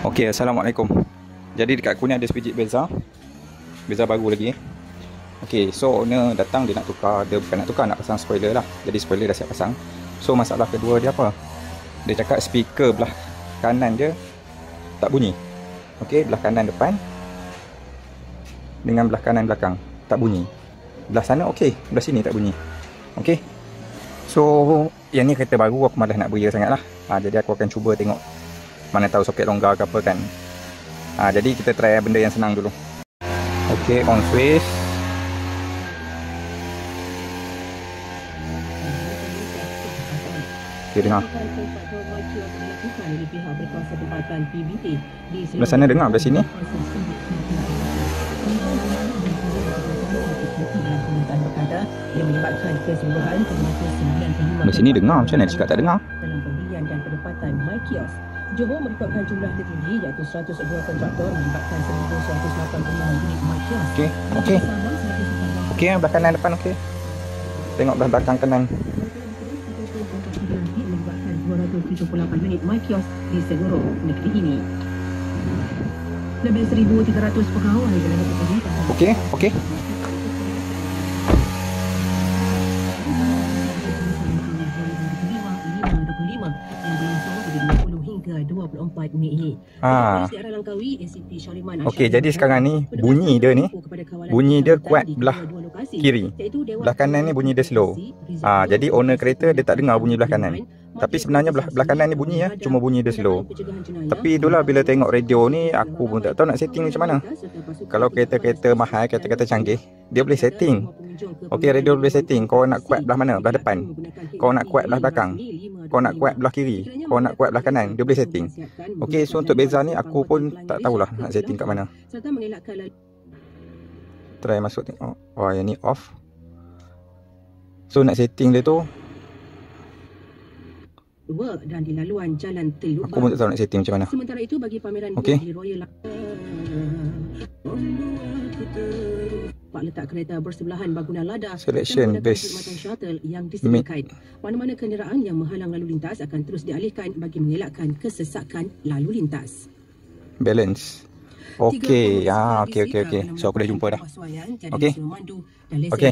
Okey, Assalamualaikum. Jadi dekat aku ni ada sebiji beza baru lagi. Okey, so owner datang dia nak tukar, dia bukan nak tukar, nak pasang spoiler lah. Jadi spoiler dah siap pasang. So masalah kedua dia apa? Dia cakap speaker belah kanan dia tak bunyi. Okey, belah kanan depan dengan belah kanan belakang tak bunyi. Belah sana okey, belah sini tak bunyi. Okey. So yang ni kereta baru, aku malas nak beria sangat lah. Jadi aku akan cuba tengok, mana tahu soket longgar ke apa kan. Jadi kita try benda yang senang dulu. Okey, on switch. Okey, dengar. Belah sana dengar, belah sini belah sini dengar. Macam mana dia cakap tak dengar? Dalam pembelian dan penempatan MyKios, Johor merekodkan jumlah tertinggi iaitu 102 kontraktor melibatkan 1,185 unit MyKios. Okey, okey. Okey, belah kanan depan okey. Tengok belah belakang kanan. Melibatkan 278 unit MyKios di seluruh negeri ini. Lebih 1,300 pegawai dalam negeri. Okey, okey. Okey, jadi sekarang ni bunyi dia kuat belah kiri. Belah kanan ni bunyi dia slow. Jadi owner kereta dia tak dengar bunyi belah kanan. Tapi sebenarnya belah kanan ni bunyi ya, cuma bunyi dia slow. Tapi itulah bila tengok radio ni aku pun tak tahu nak setting macam mana. Kalau kereta-kereta mahal, kereta-kereta canggih, dia boleh setting. Okey, radio boleh setting. Kau nak kuat belah mana? Belah depan. Kau nak kuat belah belakang. Kau nak kuat belah kiri. Kau nak kuat belah kanan. Dia boleh setting. Okey, so untuk beza ni aku pun tak tahulah nak setting kat mana. Try masuk tengok. Oh, yang ni off. So nak setting dia tu, dan di laluan Jalan Teluk. aku pun tak tahu nak setting macam mana. Sementara itu bagi pameran di Royal Pak letak kereta bersebelahan bangunan Lada selection base shuttle yang disediakan. Mana-mana kenderaan yang menghalang lalu lintas akan terus dialihkan bagi mengelakkan kesesakan lalu lintas. Balance. Okey, okey. So aku dah jumpa dah. Okey. Okey.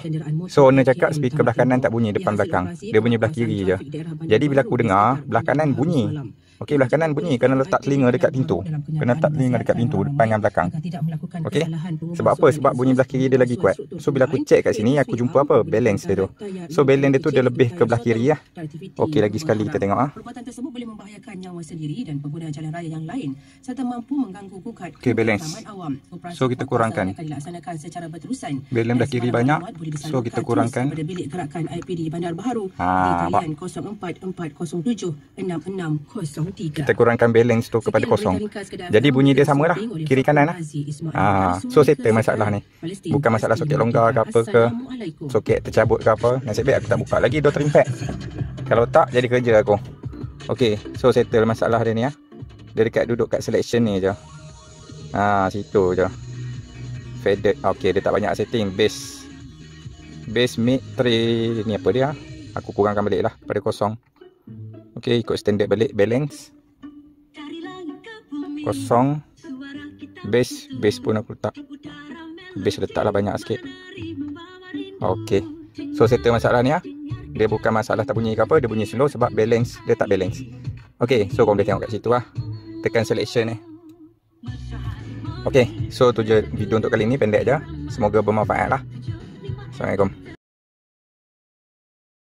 So owner cakap speaker belah kanan tak bunyi depan belakang. Dia bunyi belah kiri je. Jadi bila aku dengar belah kanan bunyi. Okey, belah kanan bunyi kena letak telinga dekat pintu. Kena letak telinga dekat pintu depan dan belakang. Okey. Sebab apa? Sebab bunyi belah kiri dia lagi kuat. So bila aku check kat sini aku jumpa apa? Balance dia tu. So balance dia tu dia lebih ke belah kiri lah. Okey, lagi sekali kita tengok Perbuatan tersebut boleh membahayakan nyawa sendiri dan pengguna jalan raya yang lain serta mampu mengganggu kukat balance. So kita kurangkan. Balance belah kiri banyak. So kita kurangkan. Pada bilik gerakan IPD Bandar Baharu di talian 0444076603. Kita kurangkan balance tu kepada kosong. Jadi bunyi dia sama lah, kiri kanan lah. So settle masalah ni. Bukan masalah soket longgar ke apa ke, soket tercabut ke apa. Nasib baik aku tak buka lagi door trim pad. Kalau tak jadi kerja aku. Okey, so settle masalah dia ni ya. Dia dekat duduk kat selection ni je. Situ je. Faded. Okey, dia tak banyak setting. Base mid 3 ni apa dia? Aku kurangkan balik lah pada kosong. Okey, ikut standard balik. Balance kosong. Base pun aku letak. Base letaklah banyak sikit. Okey, so settle masalah ni ya. Dia bukan masalah tak bunyi ke apa, dia bunyi slow sebab balance dia tak balance. Okey, so kau boleh tengok kat situ lah. Tekan selection ni. Okey, so tu je video untuk kali ni, pendek je. Semoga bermanfaat lah. Assalamualaikum.